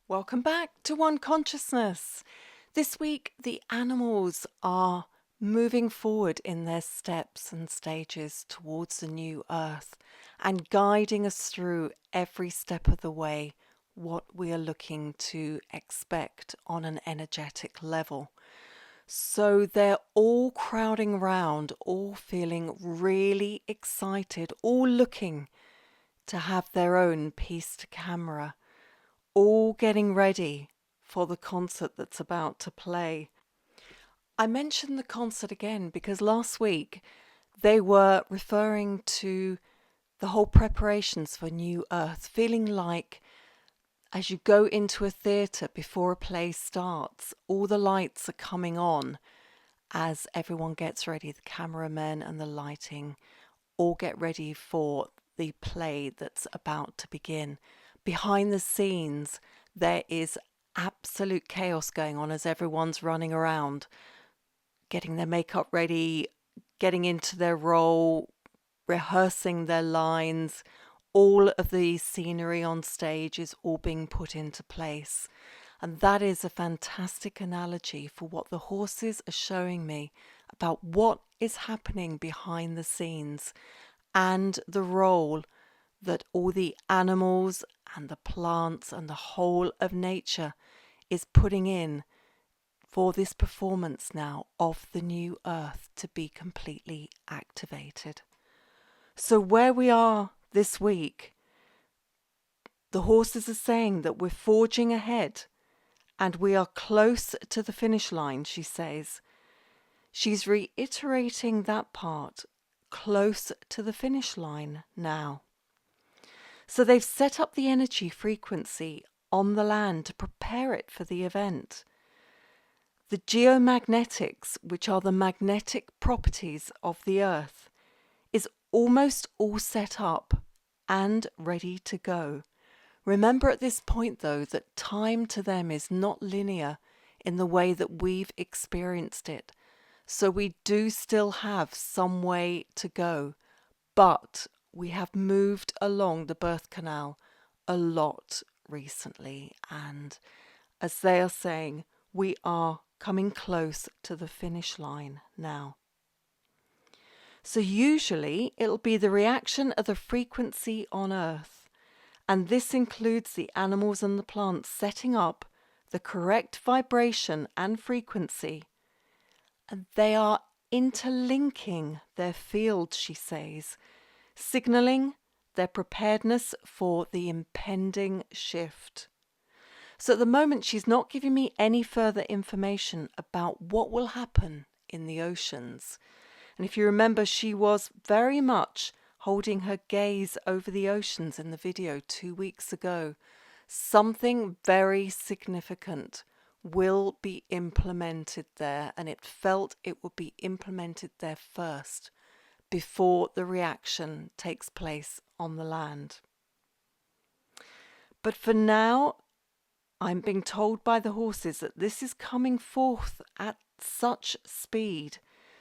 Welcome back to One Consciousness. This week, the animals are moving forward in their steps and stages towards the new earth and guiding us through every step of the way what we are looking to expect on an energetic level. So they're all crowding around, all feeling really excited, all looking to have their own piece to camera, all getting ready for the concert that's about to play. I mentioned the concert again because last week they were referring to the whole preparations for New Earth, feeling like as you go into a theatre before a play starts, all the lights are coming on as everyone gets ready, the cameramen and the lighting all get ready for the play that's about to begin. Behind the scenes, there is absolute chaos going on as everyone's running around, getting their makeup ready, getting into their role, rehearsing their lines. All of the scenery on stage is all being put into place. And that is a fantastic analogy for what the horses are showing me about what is happening behind the scenes and the role that all the animals and the plants and the whole of nature is putting in for this performance now of the new earth to be completely activated. So where we are this week, the horses are saying that we're forging ahead and we are close to the finish line, she says. She's reiterating that part, close to the finish line now. So they've set up the energy frequency on the land to prepare it for the event. The geomagnetics, which are the magnetic properties of the earth, is almost all set up and ready to go. Remember at this point, though, that time to them is not linear in the way that we've experienced it. So we do still have some way to go, but we have moved along the birth canal a lot recently. And as they are saying, we are coming close to the finish line now. So usually it'll be the reaction of the frequency on Earth. And this includes the animals and the plants setting up the correct vibration and frequency. And they are interlinking their fields, she says, signaling their preparedness for the impending shift. So at the moment, she's not giving me any further information about what will happen in the oceans. And if you remember, she was very much holding her gaze over the oceans in the video 2 weeks ago. Something very significant will be implemented there, and it felt it would be implemented there first before the reaction takes place on the land. But for now, I'm being told by the horses that this is coming forth at such speed,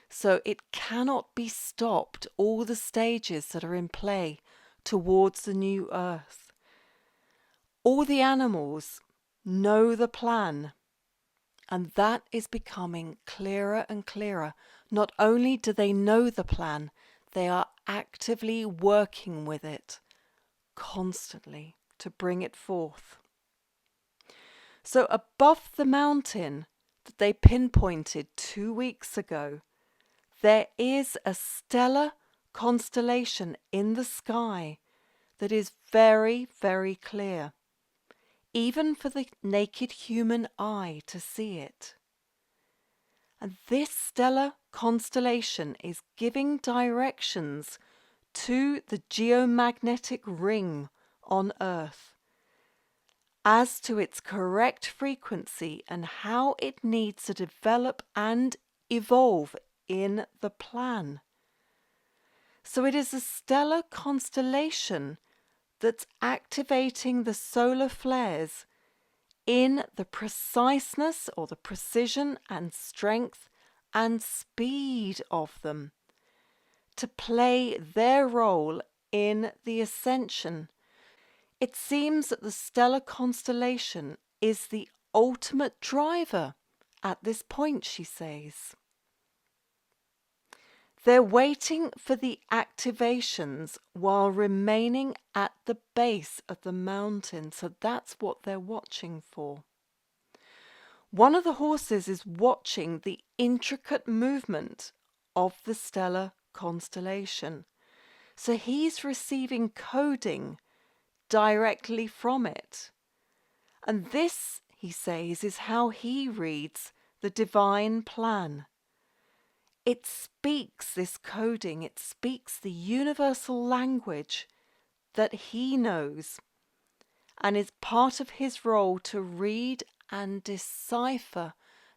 so it cannot be stopped, all the stages that are in play towards the new earth. All the animals know the plan, and that is becoming clearer and clearer. Not only do they know the plan, they are actively working with it constantly to bring it forth. So above the mountain that they pinpointed 2 weeks ago, there is a stellar constellation in the sky that is very, very clear, even for the naked human eye to see it. And this stellar constellation is giving directions to the geomagnetic ring on Earth as to its correct frequency and how it needs to develop and evolve in the plan. So it is a stellar constellation that's activating the solar flares in the preciseness or the precision and strength and speed of them to play their role in the ascension. It seems that the stellar constellation is the ultimate driver at this point, she says. They're waiting for the activations while remaining at the base of the mountain, so that's what they're watching for. One of the horses is watching the intricate movement of the stellar constellation, so he's receiving coding directly from it. And this, he says, is how he reads the divine plan. It speaks this coding, it speaks the universal language that he knows, and is part of his role to read and decipher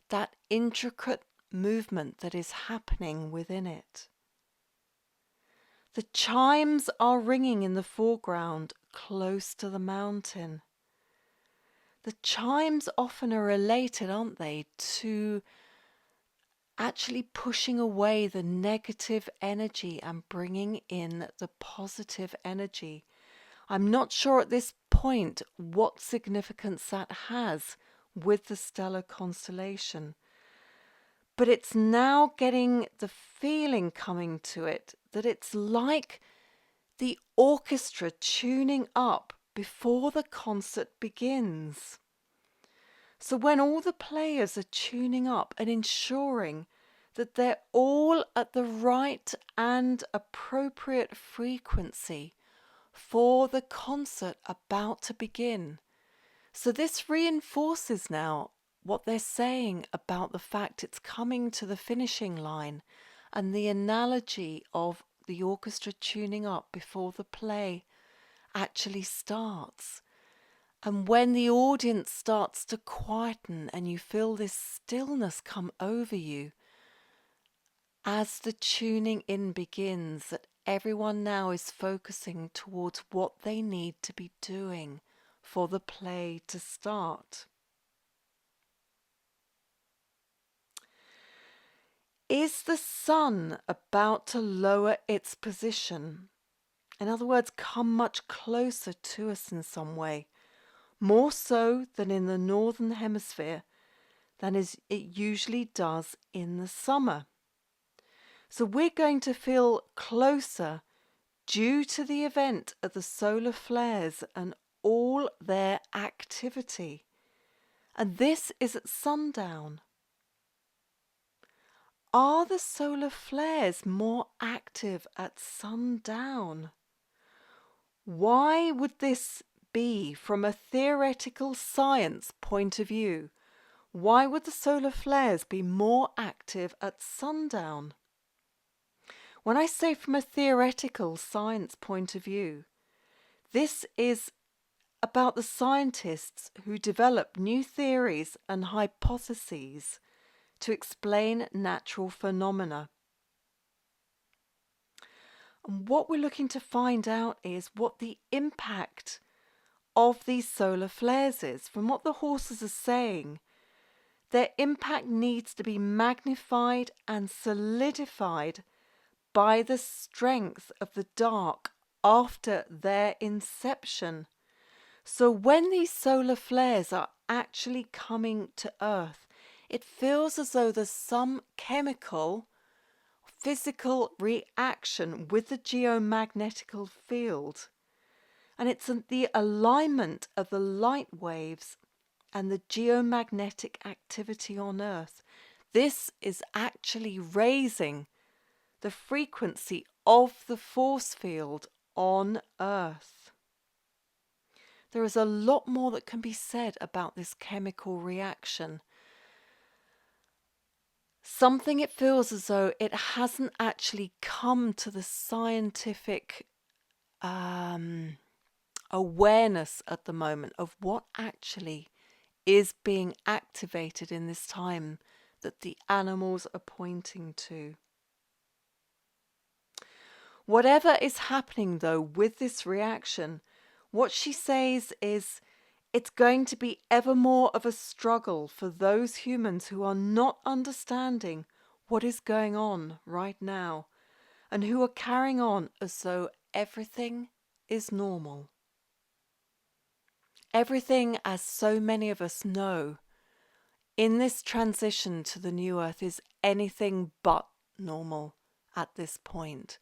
that intricate movement that is happening within it. The chimes are ringing in the foreground, close to the mountain. The chimes often are related, aren't they, to actually pushing away the negative energy and bringing in the positive energy. I'm not sure at this point what significance that has with the stellar constellation, but it's now getting the feeling coming to it that it's like the orchestra tuning up before the concert begins. So when all the players are tuning up and ensuring that they're all at the right and appropriate frequency for the concert about to begin. So this reinforces now what they're saying about the fact it's coming to the finishing line and the analogy of the orchestra tuning up before the play actually starts. And when the audience starts to quieten and you feel this stillness come over you, as the tuning in begins, that everyone now is focusing towards what they need to be doing for the play to start. Is the sun about to lower its position? In other words, come much closer to us in some way, more so than in the northern hemisphere than it usually does in the summer. So we're going to feel closer due to the event of the solar flares and all their activity. And this is at sundown. Are the solar flares more active at sundown? Why would this be from a theoretical science point of view? Why would the solar flares be more active at sundown? When I say from a theoretical science point of view, this is about the scientists who develop new theories and hypotheses to explain natural phenomena. And what we're looking to find out is what the impact of these solar flares is. From what the horses are saying, their impact needs to be magnified and solidified by the strength of the dark after their inception. So when these solar flares are actually coming to Earth, it feels as though there's some chemical, physical reaction with the geomagnetical field. And it's the alignment of the light waves and the geomagnetic activity on Earth. This is actually raising the frequency of the force field on Earth. There is a lot more that can be said about this chemical reaction. Something it feels as though it hasn't actually come to the scientific awareness at the moment of what actually is being activated in this time that the animals are pointing to. Whatever is happening though with this reaction, what she says is it's going to be ever more of a struggle for those humans who are not understanding what is going on right now and who are carrying on as though everything is normal. Everything, as so many of us know, in this transition to the new earth is anything but normal at this point.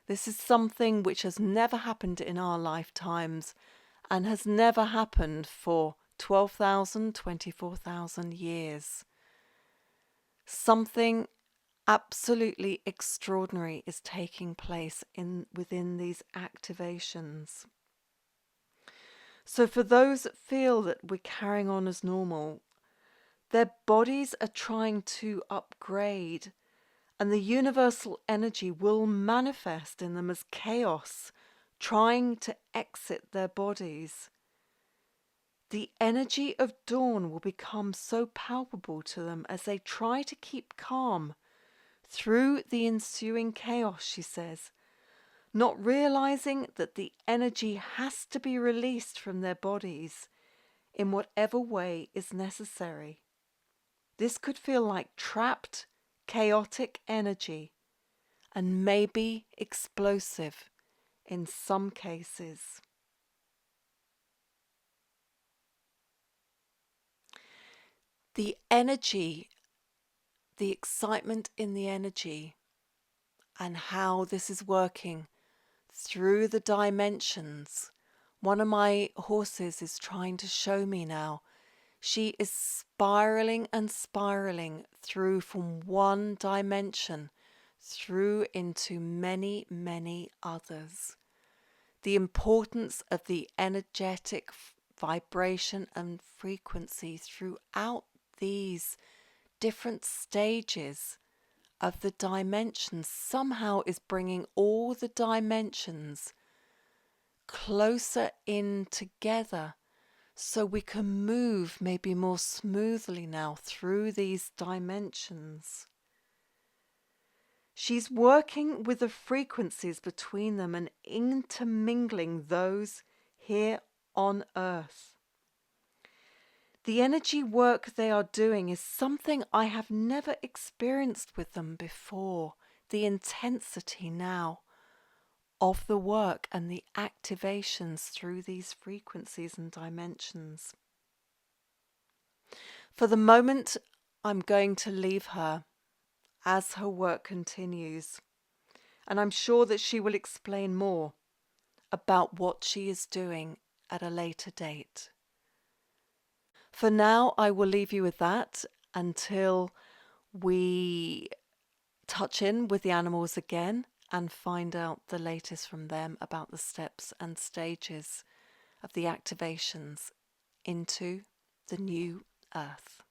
This is something which has never happened in our lifetimes and has never happened for 12,000, 24,000 years. Something absolutely extraordinary is taking place within these activations. So for those that feel that we're carrying on as normal, their bodies are trying to upgrade, and the universal energy will manifest in them as chaos, trying to exit their bodies. The energy of dawn will become so palpable to them as they try to keep calm through the ensuing chaos, she says, not realizing that the energy has to be released from their bodies in whatever way is necessary. This could feel like trapped, chaotic energy and maybe explosive in some cases. The energy, the excitement in the energy, and how this is working through the dimensions. One of my horses is trying to show me now. She is spiraling and spiraling through from one dimension through into many, many others. The importance of the energetic vibration and frequency throughout these different stages of the dimensions somehow is bringing all the dimensions closer in together, so we can move maybe more smoothly now through these dimensions. She's working with the frequencies between them and intermingling those here on Earth. The energy work they are doing is something I have never experienced with them before. The intensity now of the work and the activations through these frequencies and dimensions. For the moment, I'm going to leave her as her work continues, and I'm sure that she will explain more about what she is doing at a later date. For now, I will leave you with that until we touch in with the animals again and find out the latest from them about the steps and stages of the activations into the new earth.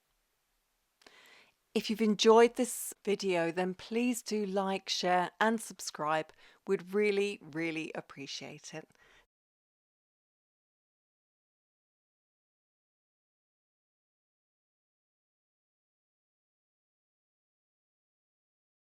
If you've enjoyed this video, then please do like, share and subscribe. We'd really, really appreciate it.